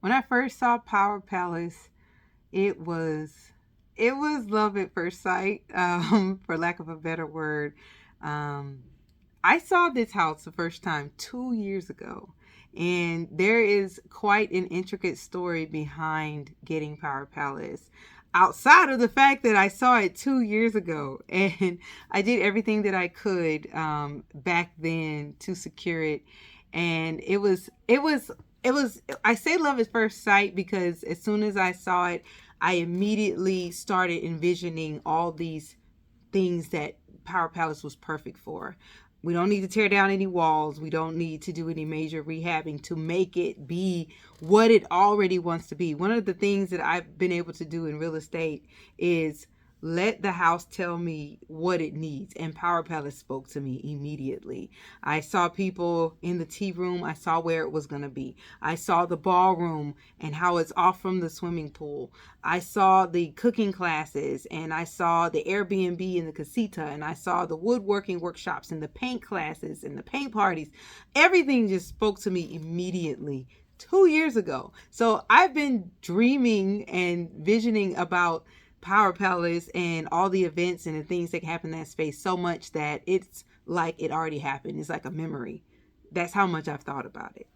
When I first saw Power Palace, it was it was love at first sight, for lack of a better word. Um, I saw this house the first time 2 years ago, and there is quite an intricate story behind getting Power Palace. Outside of the fact that I saw it 2 years ago, and I did everything that I could back then to secure it, and it was. I say love at first sight because as soon as I saw it, I immediately started envisioning all these things that Power Palace was perfect for. We don't need to tear down any walls. We don't need to do any major rehabbing to make it be what it already wants to be. One of the things that I've been able to do in real estate is let the house tell me what it needs. And Power Palace spoke to me immediately. I saw people in the tea room. I saw where it was going to be. I saw the ballroom and how it's off from the swimming pool. I saw the cooking classes, and I saw the Airbnb and the casita, and I saw the woodworking workshops and the paint classes and the paint parties. Everything just spoke to me immediately 2 years ago. So I've been dreaming and visioning about Power Palace and all the events and the things that happen in that space so much that it's like it already happened. It's like a memory. That's how much I've thought about it.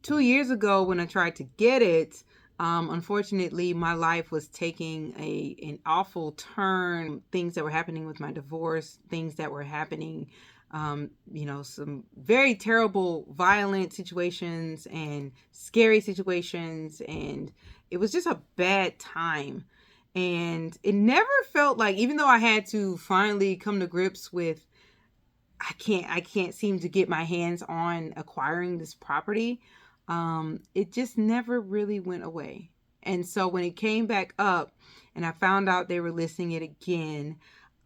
2 years ago, when I tried to get it, unfortunately, my life was taking an awful turn. Things that were happening with my divorce, things that were happening, some very terrible, violent situations and scary situations, and it was just a bad time. And it never felt like, even though I had to finally come to grips with, I can't seem to get my hands on acquiring this property. It just never really went away. And so when it came back up and I found out they were listing it again,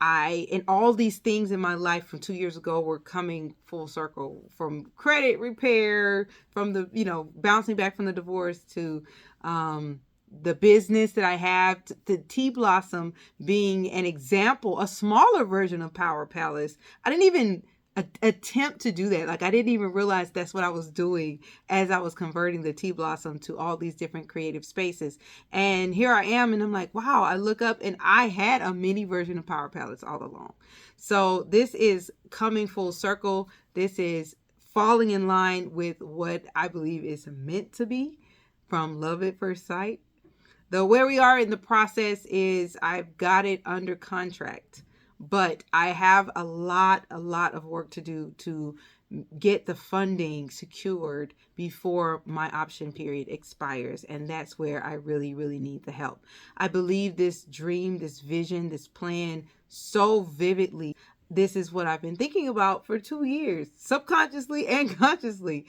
and all these things in my life from 2 years ago were coming full circle, from credit repair, from the, bouncing back from the divorce, to, the business that I have, the Tea Blossom being an example, a smaller version of Power Palace. I didn't even attempt to do that. Like, I didn't even realize that's what I was doing as I was converting the Tea Blossom to all these different creative spaces. And here I am, and I'm like, wow, I look up and I had a mini version of Power Palace all along. So this is coming full circle. This is falling in line with what I believe is meant to be from love at first sight. Though where we are in the process is I've got it under contract, but I have a lot of work to do to get the funding secured before my option period expires. And that's where I really, really need the help. I believe this dream, this vision, this plan so vividly. This is what I've been thinking about for 2 years, subconsciously and consciously.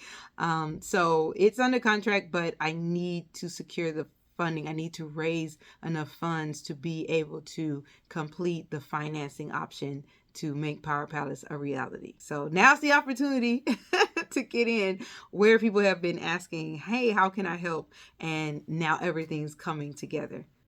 So it's under contract, but I need to secure the funding. I need to raise enough funds to be able to complete the financing option to make Power Palace a reality. So now's the opportunity to get in, where people have been asking, hey, how can I help? And now everything's coming together.